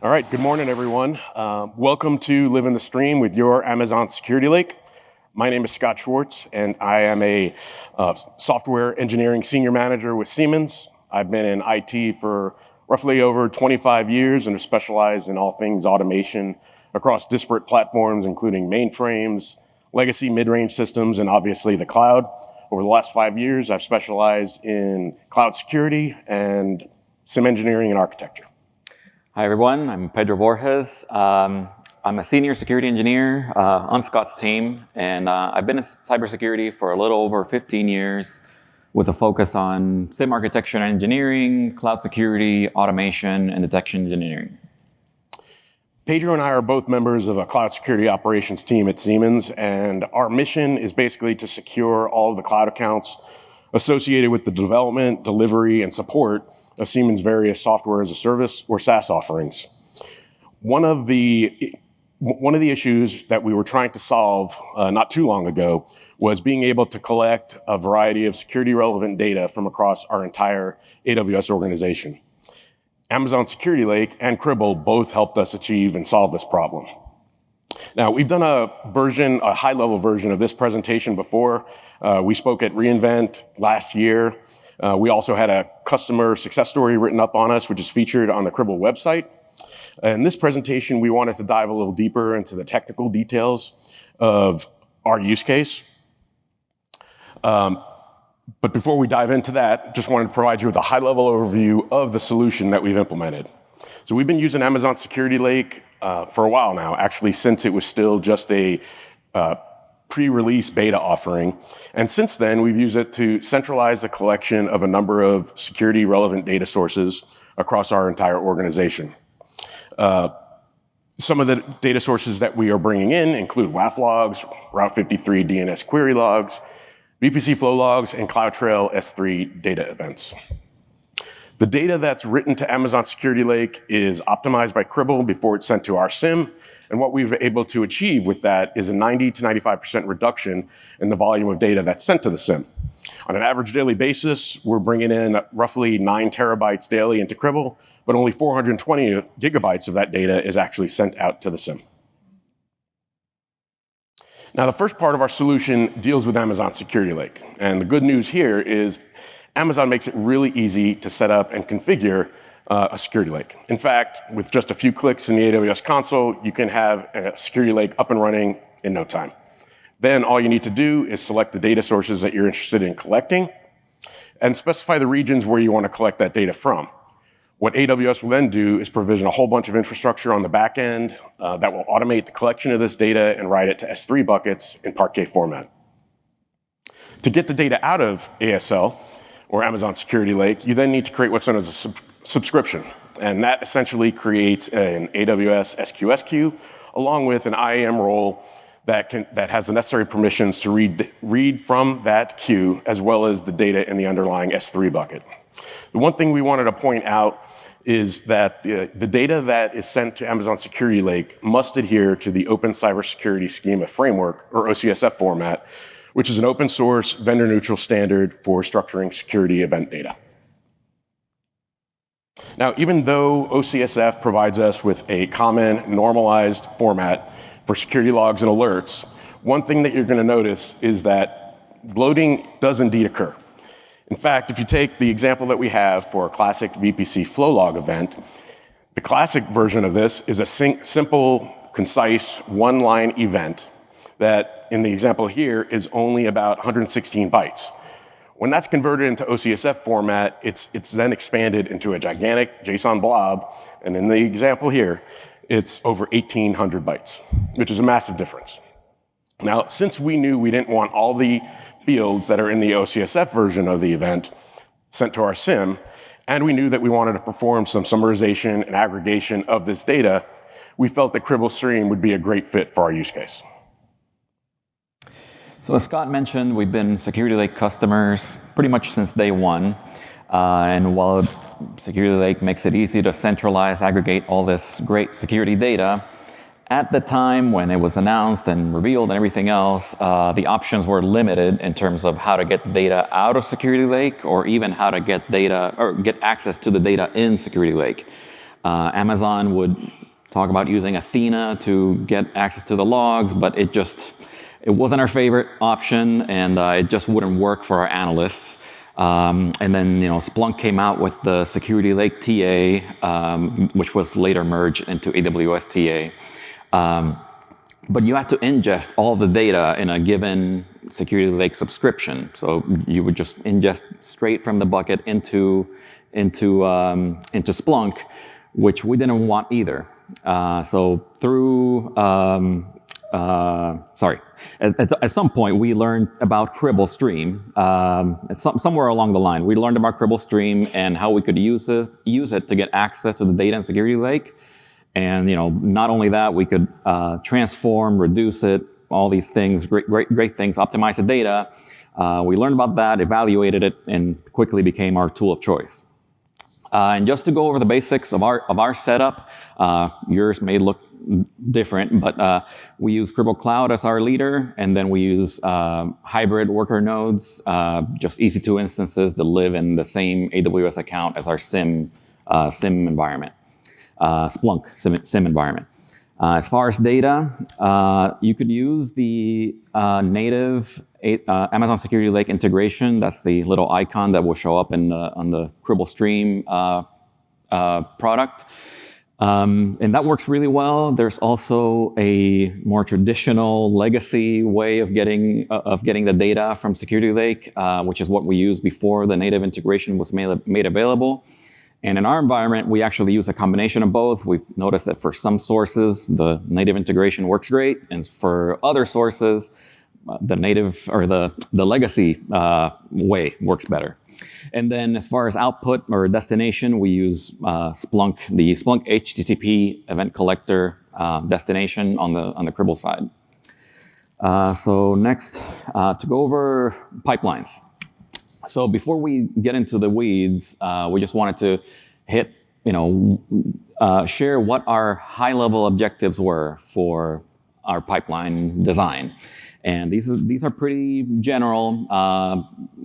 All right, good morning, everyone. Welcome to Live in the Stream with your Amazon Security Lake. My name is Scott Schwartz, and I am a software engineering senior manager with Siemens. I've been in IT for roughly over 25 years and have specialized in all things automation across disparate platforms, including mainframes, legacy mid-range systems, and obviously the cloud. Over the last 5 years, I've specialized in cloud security and SIEM engineering and architecture. Hi everyone, I'm Pedro Borges. I'm a senior security engineer on Scott's team, and I've been in cybersecurity for a little over 15 years with a focus on SIEM architecture and engineering, cloud security, automation, and detection engineering. Pedro and I are both members of a cloud security operations team at Siemens, and our mission is basically to secure all of the cloud accounts associated with the development, delivery, and support of Siemens' various software as a service or SaaS offerings. One of the issues that we were trying to solve not too long ago was being able to collect a variety of security relevant data from across our entire AWS organization. Amazon Security Lake and Cribl both helped us achieve and solve this problem. Now, we've done a high-level version of this presentation before. We spoke at reInvent last year. We also had a customer success story written up on us, which is featured on the Cribl website. In this presentation, we wanted to dive a little deeper into the technical details of our use case. But before we dive into that, just wanted to provide you with a high-level overview of the solution that we've implemented. So we've been using Amazon Security Lake for a while now, actually since it was still just a pre-release beta offering. And since then, we've used it to centralize the collection of a number of security relevant data sources across our entire organization. Some of the data sources that we are bringing in include WAF logs, Route 53 DNS query logs, VPC flow logs, and CloudTrail S3 data events. The data that's written to Amazon Security Lake is optimized by Cribl before it's sent to our SIEM, and what we've been able to achieve with that is a 90 to 95% reduction in the volume of data that's sent to the SIEM. On an average daily basis, we're bringing in roughly 9 terabytes daily into Cribl, but only 420 gigabytes of that data is actually sent out to the SIEM. Now, the first part of our solution deals with Amazon Security Lake, and the good news here is Amazon makes it really easy to set up and configure a security lake. In fact, with just a few clicks in the AWS console, you can have a security lake up and running in no time. Then all you need to do is select the data sources that you're interested in collecting and specify the regions where you want to collect that data from. What AWS will then do is provision a whole bunch of infrastructure on the back end that will automate the collection of this data and write it to S3 buckets in Parquet format. To get the data out of ASL, or Amazon Security Lake, you then need to create what's known as a subscription. And that essentially creates an AWS SQS queue, along with an IAM role that has the necessary permissions to read from that queue, as well as the data in the underlying S3 bucket. The one thing we wanted to point out is that the data that is sent to Amazon Security Lake must adhere to the Open Cybersecurity Schema Framework, or OCSF format, which is an open source, vendor neutral standard for structuring security event data. Now, even though OCSF provides us with a common normalized format for security logs and alerts, one thing that you're going to notice is that bloating does indeed occur. In fact, if you take the example that we have for a classic VPC flow log event, the classic version of this is a simple, concise, one-line event that, in the example here, is only about 116 bytes. When that's converted into OCSF format, it's then expanded into a gigantic JSON blob, and in the example here, it's over 1,800 bytes, which is a massive difference. Now, since we knew we didn't want all the fields that are in the OCSF version of the event sent to our SIEM, and we knew that we wanted to perform some summarization and aggregation of this data, we felt that Cribl Stream would be a great fit for our use case. So as Scott mentioned, we've been Security Lake customers pretty much since day one. And while Security Lake makes it easy to centralize, aggregate all this great security data, at the time when it was announced and revealed and everything else, the options were limited in terms of how to get data out of Security Lake or even how to get data or get access to the data in Security Lake. Amazon would talk about using Athena to get access to the logs, but it wasn't our favorite option, and it just wouldn't work for our analysts. And then, Splunk came out with the Security Lake TA, which was later merged into AWS TA. But you had to ingest all the data in a given Security Lake subscription. So you would just ingest straight from the bucket into Splunk, which we didn't want either. So through at some point, we learned about Cribl Stream. Somewhere along the line, we learned about Cribl Stream and how we could use it to get access to the data in Security Lake. And not only that, we could transform, reduce it, all these things, great things, optimize the data. We learned about that, evaluated it, and quickly became our tool of choice. And just to go over the basics of our setup, yours may look different, but we use Cribl Cloud as our leader, and then we use hybrid worker nodes, just EC2 instances that live in the same AWS account as our SIEM environment, Splunk SIEM environment. As far as data, you could use the native Amazon Security Lake integration. That's the little icon that will show up on the Cribl Stream product. And that works really well. There's also a more traditional legacy way of getting the data from Security Lake, which is what we used before the native integration was made available. And in our environment, we actually use a combination of both. We've noticed that for some sources, the native integration works great, and for other sources, the native or the legacy way works better. And then as far as output or destination, we use Splunk, the Splunk HTTP event collector destination on the Cribl side. So next, to go over pipelines. So before we get into the weeds, we just wanted to share what our high-level objectives were for our pipeline design. And these are pretty general.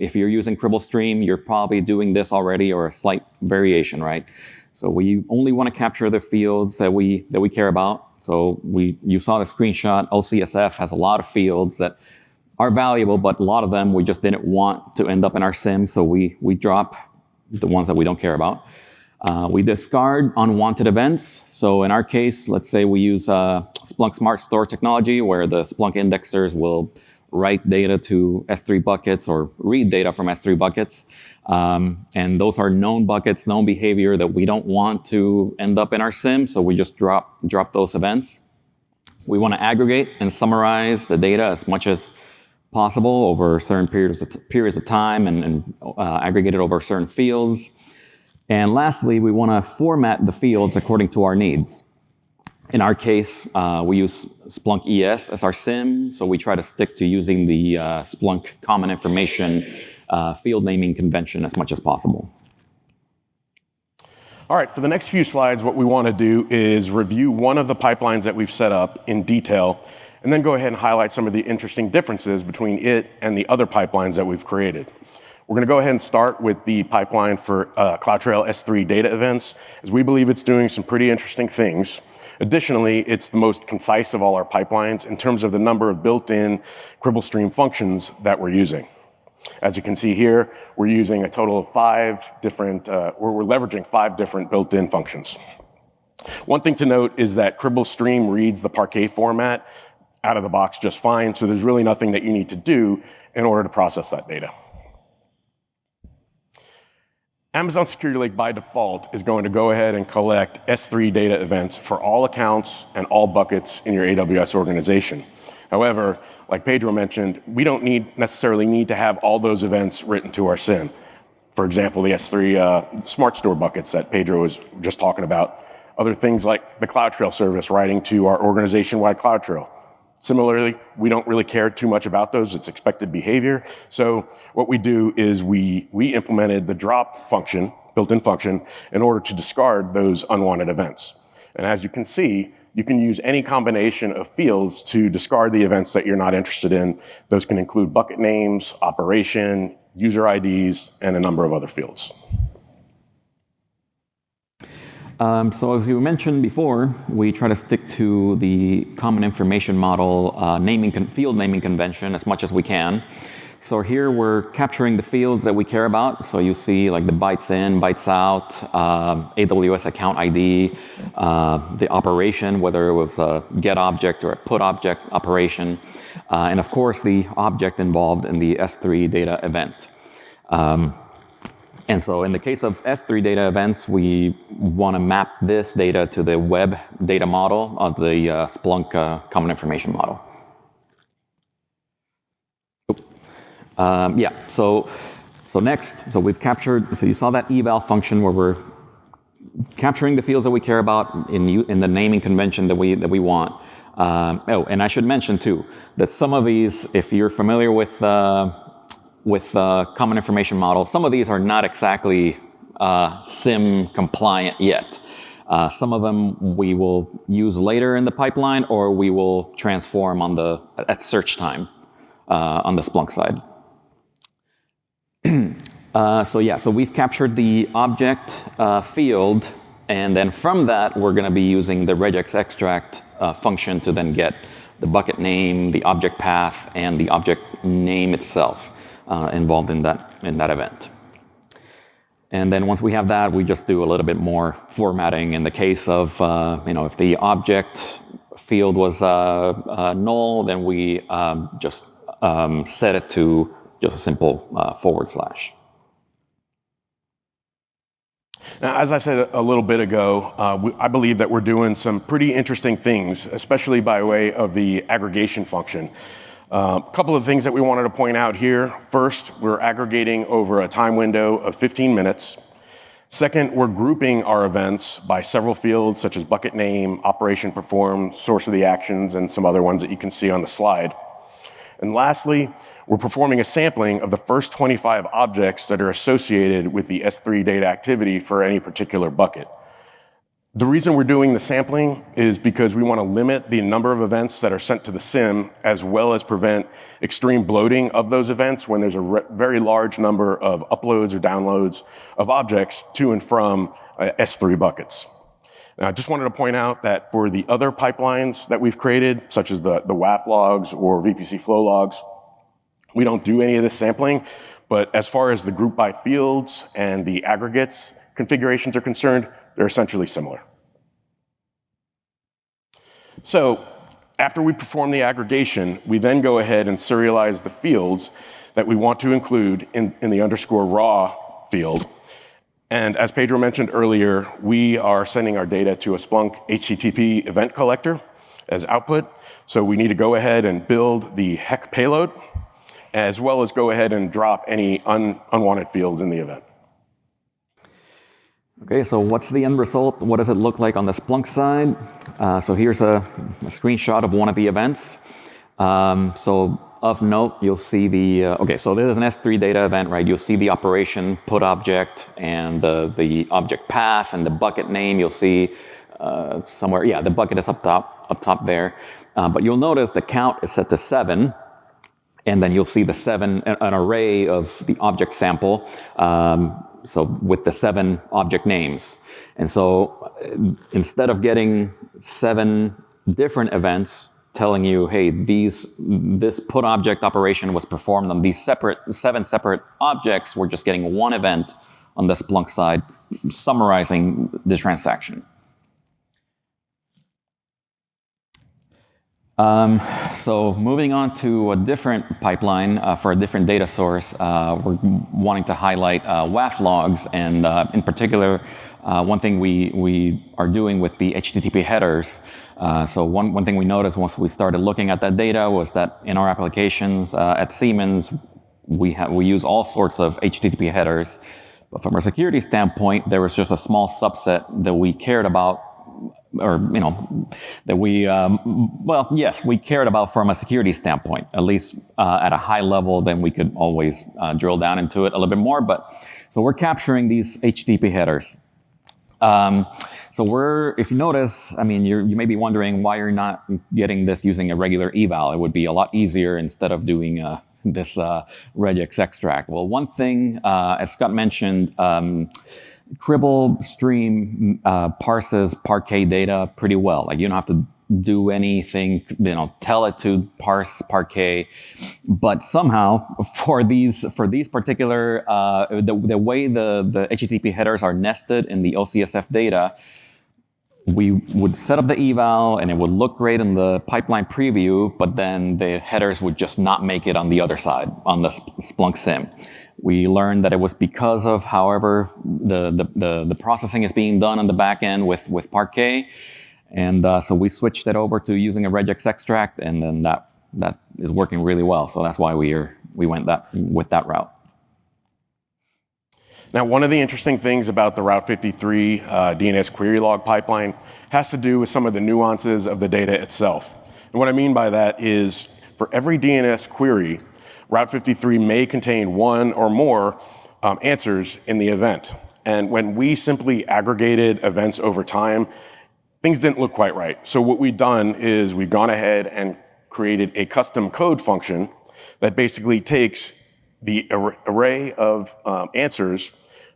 If you're using Cribl Stream, you're probably doing this already or a slight variation, right? So we only want to capture the fields that we care about. So you saw the screenshot. OCSF has a lot of fields that are valuable, but a lot of them we just didn't want to end up in our SIEM, so we drop the ones that we don't care about. We discard unwanted events. So in our case, let's say we use Splunk Smart Store technology, where the Splunk indexers will write data to S3 buckets or read data from S3 buckets. And those are known buckets, known behavior that we don't want to end up in our SIEM, so we just drop those events. We want to aggregate and summarize the data as much as possible over certain periods of time and aggregate it over certain fields. And lastly, we want to format the fields according to our needs. In our case, we use Splunk ES as our SIEM, so we try to stick to using the Splunk Common Information field naming convention as much as possible. All right, for the next few slides, what we want to do is review one of the pipelines that we've set up in detail, and then go ahead and highlight some of the interesting differences between it and the other pipelines that we've created. We're going to go ahead and start with the pipeline for CloudTrail S3 data events, as we believe it's doing some pretty interesting things. Additionally, it's the most concise of all our pipelines in terms of the number of built-in Cribl Stream functions that we're using. As you can see here, we're using a total of 5 different, we're leveraging 5 different built-in functions. One thing to note is that Cribl Stream reads the Parquet format out of the box just fine, so there's really nothing that you need to do in order to process that data. Amazon Security Lake by default is going to go ahead and collect S3 data events for all accounts and all buckets in your AWS organization. However, like Pedro mentioned, we don't necessarily need to have all those events written to our SIEM. For example, the S3 Smart Store buckets that Pedro was just talking about. Other things like the CloudTrail service writing to our organization-wide CloudTrail. Similarly, we don't really care too much about those. It's expected behavior. So what we do is we implemented the drop function, built-in function, in order to discard those unwanted events. And as you can see, you can use any combination of fields to discard the events that you're not interested in. Those can include bucket names, operation, user IDs, and a number of other fields. So as you mentioned before, we try to stick to the common information model field naming convention as much as we can. So here we're capturing the fields that we care about. So you see like the bytes in, bytes out, AWS account ID, the operation, whether it was a get object or a put object operation, and of course the object involved in the S3 data event. And so in the case of S3 data events, we want to map this data to the web data model of the Splunk common information model. So next, we've captured, so you saw that eval function where we're capturing the fields that we care about in the naming convention that we want. And I should mention too, that some of these, if you're familiar with common information model, some of these are not exactly SIEM compliant yet. Some of them we will use later in the pipeline, or we will transform at search time on the Splunk side. So we've captured the object field, and then from that we're going to be using the regex extract function to then get the bucket name, the object path, and the object name itself involved in that event. And then once we have that, we just do a little bit more formatting in the case of if the object field was null, then we just set it to just a simple /. Now, as I said a little bit ago, I believe that we're doing some pretty interesting things, especially by way of the aggregation function. A couple of things that we wanted to point out here. First, we're aggregating over a time window of 15 minutes. Second, we're grouping our events by several fields such as bucket name, operation performed, source of the actions, and some other ones that you can see on the slide. And lastly, we're performing a sampling of the first 25 objects that are associated with the S3 data activity for any particular bucket. The reason we're doing the sampling is because we want to limit the number of events that are sent to the SIEM, as well as prevent extreme bloating of those events when there's a very large number of uploads or downloads of objects to and from S3 buckets. Now, I just wanted to point out that for the other pipelines that we've created, such as the WAF logs or VPC flow logs, we don't do any of this sampling, but as far as the group by fields and the aggregates configurations are concerned, they're essentially similar. So after we perform the aggregation, we then go ahead and serialize the fields that we want to include in the _raw field. And as Pedro mentioned earlier, we are sending our data to a Splunk HTTP event collector as output. So we need to go ahead and build the HEC payload, as well as go ahead and drop any unwanted fields in the event. Okay, so what's the end result? What does it look like on the Splunk side? So here's a screenshot of one of the events. So of note, you'll see so there's an S3 data event, right? You'll see the operation put object and the object path and the bucket name. You'll see somewhere, the bucket is up top there. But you'll notice the count is set to 7. And then you'll see an array of the object sample, so with the 7 object names. And so instead of getting 7 different events telling you, hey, this put object operation was performed on these 7 separate objects, we're just getting one event on the Splunk side summarizing the transaction. So moving on to a different pipeline for a different data source, we're wanting to highlight WAF logs, and in particular, one thing we are doing with the HTTP headers. So one thing we noticed once we started looking at that data was that in our applications at Siemens, we use all sorts of HTTP headers, but from a security standpoint, there was just a small subset that we cared about. Or, that we cared about from a security standpoint, at least at a high level. Then we could always drill down into it a little bit more. So we're capturing these HTTP headers. If you notice, you may be wondering why you're not getting this using a regular eval. It would be a lot easier instead of doing this regex extract? Well, one thing, as Scott mentioned, Cribl stream parses Parquet data pretty well. Like, you don't have to do anything, tell it to parse Parquet. But somehow, for these particular, the way the HTTP headers are nested in the OCSF data, we would set up the eval and it would look great in the pipeline preview, but then the headers would just not make it on the other side, on the Splunk SIEM. We learned that it was because of however the processing is being done on the back end with Parquet. And so we switched it over to using a regex extract, and then that is working really well. So that's why we went with that route. Now, one of the interesting things about the Route 53 DNS query log pipeline has to do with some of the nuances of the data itself. And what I mean by that is, for every DNS query, Route 53 may contain one or more answers in the event. And when we simply aggregated events over time, things didn't look quite right. So what we've done is we've gone ahead and created a custom code function that basically takes the array of answers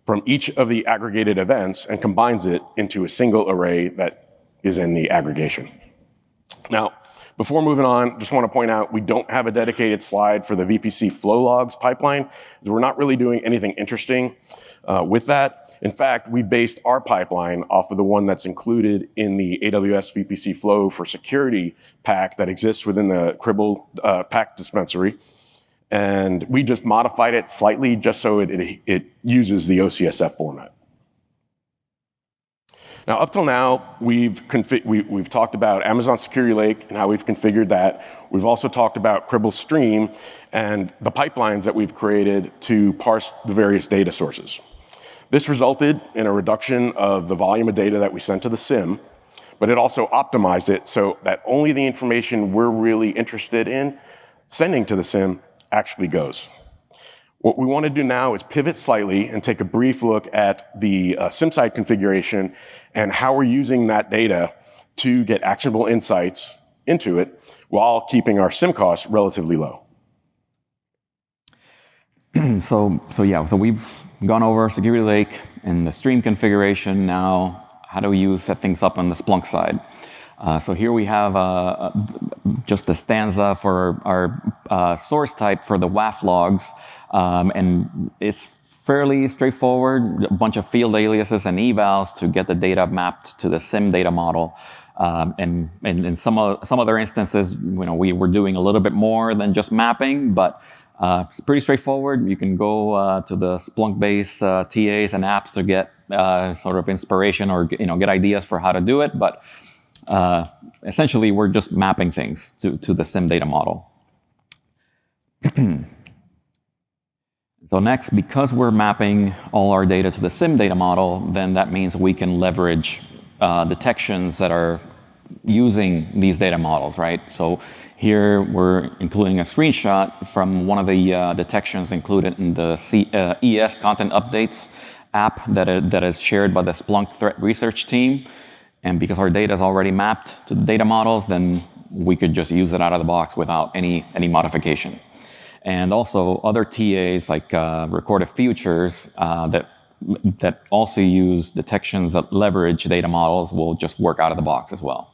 from each of the aggregated events and combines it into a single array that is in the aggregation. Now, before moving on, just want to point out we don't have a dedicated slide for the VPC flow logs pipeline, because we're not really doing anything interesting with that. In fact, we based our pipeline off of the one that's included in the AWS VPC flow for security pack that exists within the Cribl pack dispensary. And we just modified it slightly just so it uses the OCSF format. Now, up till now, we've talked about Amazon Security Lake and how we've configured that. We've also talked about Cribl Stream and the pipelines that we've created to parse the various data sources. This resulted in a reduction of the volume of data that we sent to the SIEM, but it also optimized it so that only the information we're really interested in sending to the SIEM actually goes. What we want to do now is pivot slightly and take a brief look at the SIEM side configuration and how we're using that data to get actionable insights into it while keeping our SIEM costs relatively low. So we've gone over Security Lake and the stream configuration. Now, how do you set things up on the Splunk side? So here we have just the stanza for our source type for the WAF logs, and it's fairly straightforward. A bunch of field aliases and evals to get the data mapped to the SIEM data model. And in some other instances, we were doing a little bit more than just mapping, but it's pretty straightforward. You can go to the Splunk-based TAs and apps to get sort of inspiration or get ideas for how to do it, but essentially, we're just mapping things to the SIEM data model. So next, because we're mapping all our data to the SIEM data model, then that means we can leverage detections that are using these data models, right? So here we're including a screenshot from one of the detections included in the ES content updates app that is shared by the Splunk threat research team. And because our data is already mapped to the data models, then we could just use it out of the box without any modification. And also other TAs like Recorded Futures that also use detections that leverage data models will just work out of the box as well.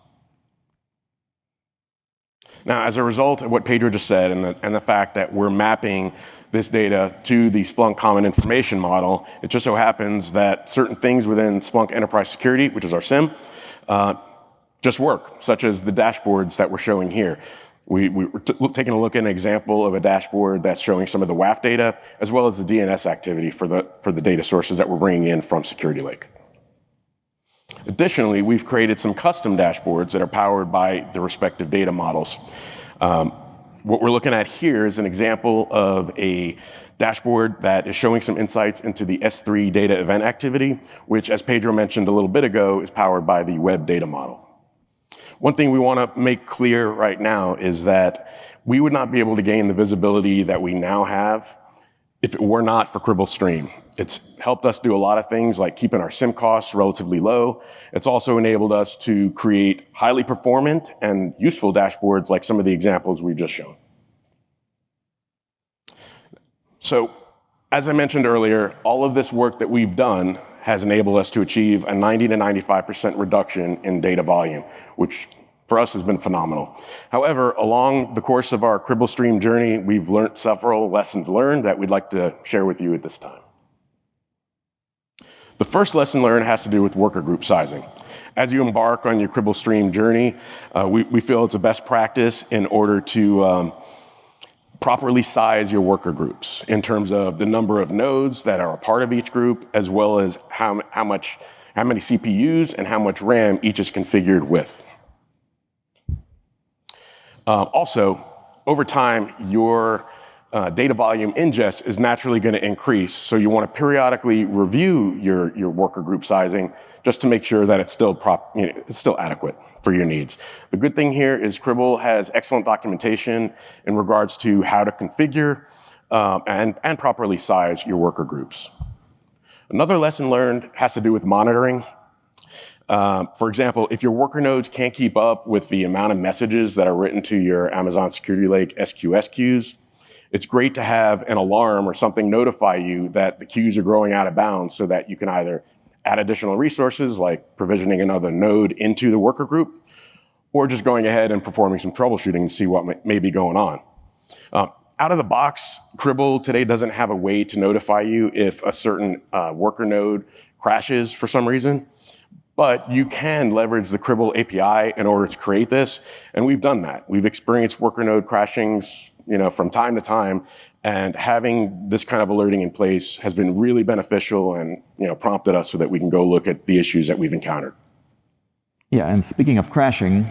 Now, as a result of what Pedro just said and the fact that we're mapping this data to the Splunk Common Information Model, it just so happens that certain things within Splunk Enterprise Security, which is our SIEM, just work, such as the dashboards that we're showing here. We're taking a look at an example of a dashboard that's showing some of the WAF data, as well as the DNS activity for the data sources that we're bringing in from Security Lake. Additionally, we've created some custom dashboards that are powered by the respective data models. What we're looking at here is an example of a dashboard that is showing some insights into the S3 data event activity, which, as Pedro mentioned a little bit ago, is powered by the web data model. One thing we want to make clear right now is that we would not be able to gain the visibility that we now have if it were not for Cribl Stream. It's helped us do a lot of things like keeping our SIEM costs relatively low. It's also enabled us to create highly performant and useful dashboards like some of the examples we've just shown. So, as I mentioned earlier, all of this work that we've done has enabled us to achieve a 90 to 95% reduction in data volume, which for us has been phenomenal. However, along the course of our Cribl stream journey, we've learned several lessons learned that we'd like to share with you at this time. The first lesson learned has to do with worker group sizing. As you embark on your Cribl stream journey, we feel it's a best practice in order to properly size your worker groups in terms of the number of nodes that are a part of each group, as well as how many CPUs and how much RAM each is configured with. Also, over time, your data volume ingest is naturally going to increase, so you want to periodically review your worker group sizing just to make sure that it's still adequate for your needs. The good thing here is Cribl has excellent documentation in regards to how to configure and properly size your worker groups. Another lesson learned has to do with monitoring. For example, if your worker nodes can't keep up with the amount of messages that are written to your Amazon Security Lake SQS queues, it's great to have an alarm or something notify you that the queues are growing out of bounds so that you can either add additional resources like provisioning another node into the worker group, or just going ahead and performing some troubleshooting to see what may be going on. Out of the box, Cribl today doesn't have a way to notify you if a certain worker node crashes for some reason, but you can leverage the Cribl API in order to create this, and we've done that. We've experienced worker node crashings, from time to time, and having this kind of alerting in place has been really beneficial and, prompted us so that we can go look at the issues that we've encountered. Yeah, and speaking of crashing,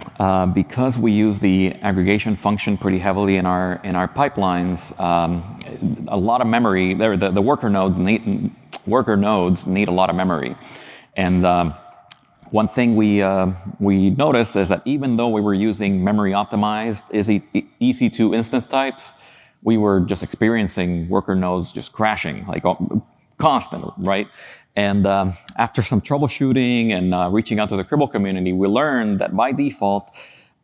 because we use the aggregation function pretty heavily in our pipelines, a lot of memory. The worker nodes need a lot of memory, and one thing we noticed is that even though we were using memory optimized EC2 instance types, we were just experiencing worker nodes just crashing, like constant, right? And after some troubleshooting and reaching out to the Cribl community, we learned that by default,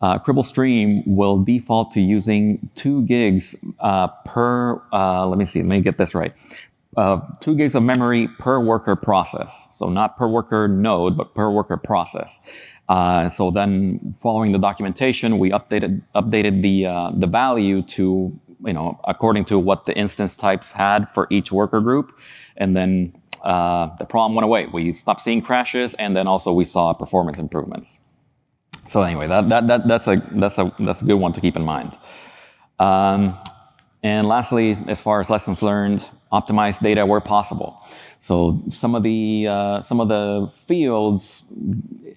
Cribl Stream will default to using 2 gigs per, let me get this right, 2 gigs of memory per worker process. So not per worker node, but per worker process. So then following the documentation, we updated the value to, according to what the instance types had for each worker group. And then the problem went away. We stopped seeing crashes, and then also we saw performance improvements. So anyway, that's a good one to keep in mind. And lastly, as far as lessons learned, optimize data where possible. So some of the fields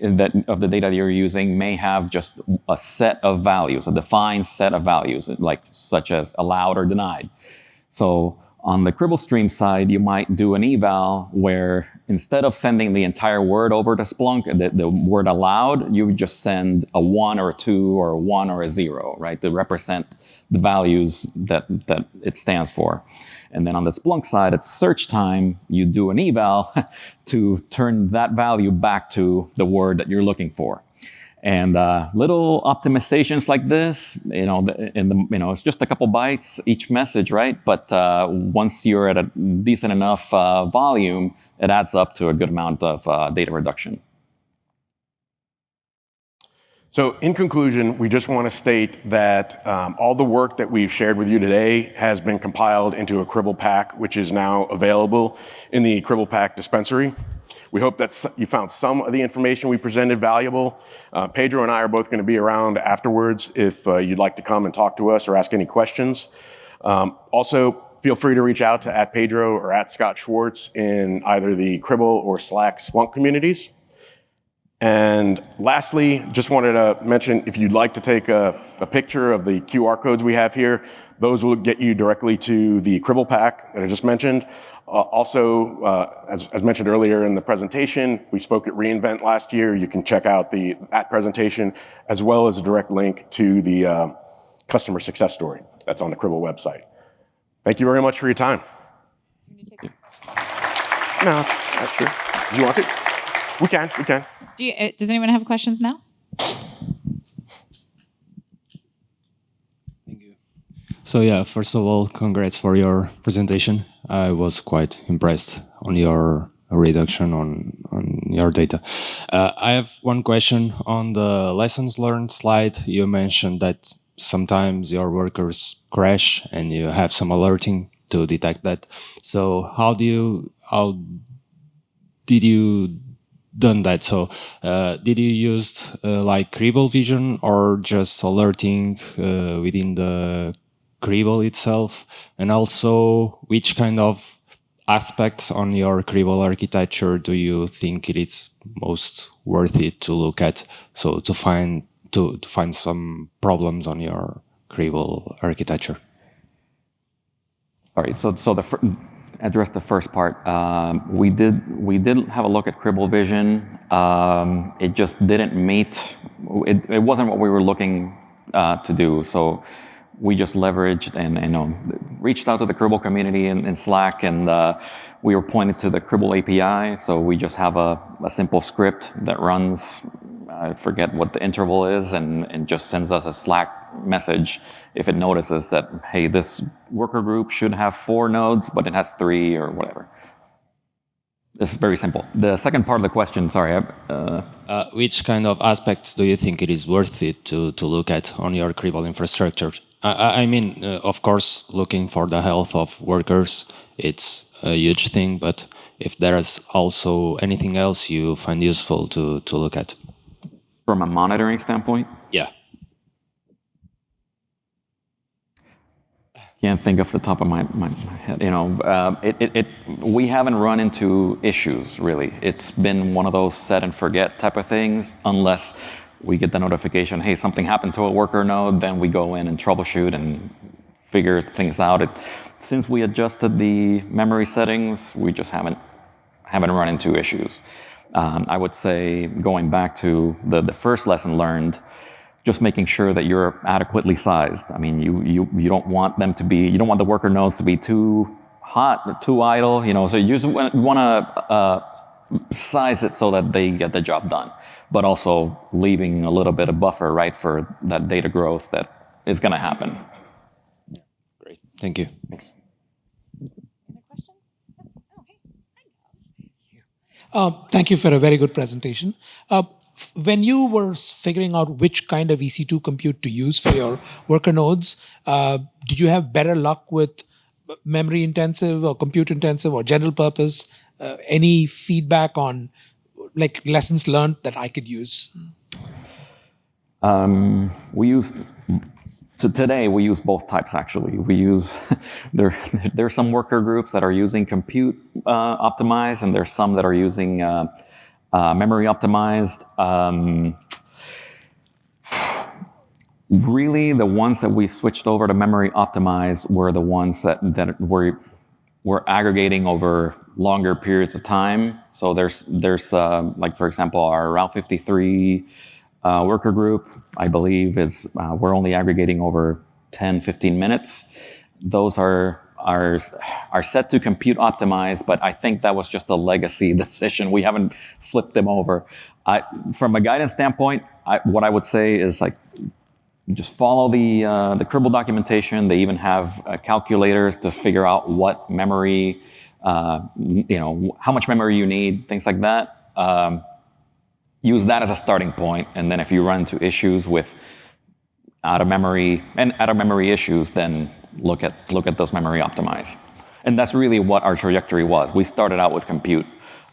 of the data that you're using may have just a set of values, a defined set of values, like such as allowed or denied. So on the Cribl stream side, you might do an eval where instead of sending the entire word over to Splunk, the word allowed, you would just send a 1 or a 2 or a 1 or a 0, right, to represent the values that it stands for. And then on the Splunk side, at search time, you do an eval to turn that value back to the word that you're looking for. And little optimizations like this, it's just a couple bytes each message, right? But once you're at a decent enough volume, it adds up to a good amount of data reduction. So in conclusion, we just want to state that all the work that we've shared with you today has been compiled into a Cribl pack, which is now available in the Cribl pack dispensary. We hope that you found some of the information we presented valuable. Pedro and I are both going to be around afterwards if you'd like to come and talk to us or ask any questions. Also, feel free to reach out to @Pedro or @Scott Schwartz in either the Cribl or Slack Splunk communities. And lastly, just wanted to mention, if you'd like to take a picture of the QR codes we have here, those will get you directly to the Cribl pack that I just mentioned. As mentioned earlier in the presentation, we spoke at reInvent last year. You can check out that presentation, as well as a direct link to the customer success story that's on the Cribl website. Thank you very much for your time. No, that's true. Do you want to? We can. Does anyone have questions now? Thank you. So yeah, first of all, congrats for your presentation. I was quite impressed on your reduction on your data. I have one question on the lessons learned slide. You mentioned that sometimes your workers crash and you have some alerting to detect that. So how did you done that? So did you use like Cribl vision or just alerting within the Cribl itself? And also, which kind of aspects on your Cribl architecture do you think it is most worth it to look at? So to find some problems on your Cribl architecture. Sorry, so address the first part. We did have a look at Cribl Vision. It just didn't meet. It wasn't what we were looking to do. So we just leveraged and reached out to the Cribl community in Slack, and we were pointed to the Cribl API. So we just have a simple script that runs. I forget what the interval is, and just sends us a Slack message if it notices that, hey, this worker group should have 4 nodes, but it has 3 or whatever. This is very simple. The second part of the question, sorry. Which kind of aspects do you think it is worth it to look at on your Cribl infrastructure? I mean, of course, looking for the health of workers, it's a huge thing, but if there is also anything else you find useful to look at. From a monitoring standpoint? Yeah. Can't think off the top of my head. We haven't run into issues, really. It's been one of those set and forget type of things, unless we get the notification, hey, something happened to a worker node, then we go in and troubleshoot and figure things out. Since we adjusted the memory settings, we just haven't run into issues. I would say, going back to the first lesson learned, just making sure that you're adequately sized. I mean, you don't want them to be, you don't want the worker nodes to be too hot or too idle, so you just want to size it so that they get the job done, but also leaving a little bit of buffer, right, for that data growth that is going to happen. Great. Thank you. Thanks. Other questions? Oh, hey. Thank you for a very good presentation. When you were figuring out which kind of EC2 compute to use for your worker nodes, did you have better luck with memory intensive or compute intensive or general purpose? Any feedback on like lessons learned that I could use? Today we use both types, actually. We use, there's some worker groups that are using compute optimized, and there's some that are using memory optimized. Really, the ones that we switched over to memory optimized were the ones that were aggregating over longer periods of time. So there's like, for example, our Route 53 worker group, I believe, is we're only aggregating over 10, 15 minutes. Those are set to compute optimized, but I think that was just a legacy decision. We haven't flipped them over. From a guidance standpoint, what I would say is like, just follow the Cribl documentation. They even have calculators to figure out what memory, how much memory you need, things like that. Use that as a starting point, and then if you run into issues with out of memory issues, then look at those memory optimized. And that's really what our trajectory was. We started out with compute,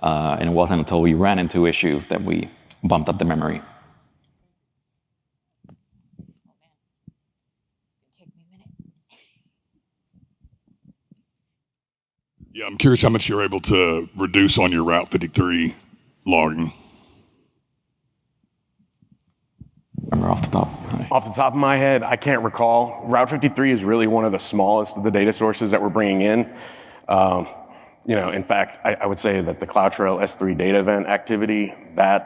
and it wasn't until we ran into issues that we bumped up the memory. Yeah, I'm curious how much you're able to reduce on your Route 53 logging. Remember off the top? Off the top of my head, I can't recall. Route 53 is really one of the smallest of the data sources that we're bringing in. In fact, I would say that the CloudTrail S3 data event activity, that's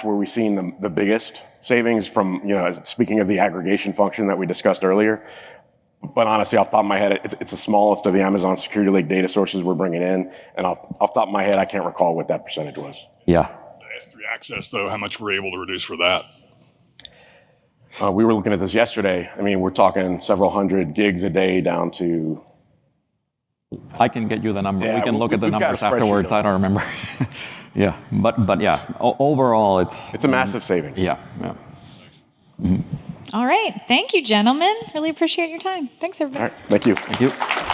where we've seen the biggest savings from, speaking of the aggregation function that we discussed earlier. But honestly, off the top of my head, it's the smallest of the Amazon Security Lake data sources we're bringing in. And off the top of my head, I can't recall what that percentage was. Yeah. The S3 access, though, how much were you able to reduce for that? We were looking at this yesterday. I mean, we're talking several hundred gigs a day down to. I can get you the number. Yeah, we can look at the we've got a numbers spreadsheet afterwards. of I don't remember. Yeah, but yeah, overall, It's a massive savings. yeah. All right. Thank you, gentlemen. Really appreciate your time. Thanks, everybody. All right. Thank you. Thank you.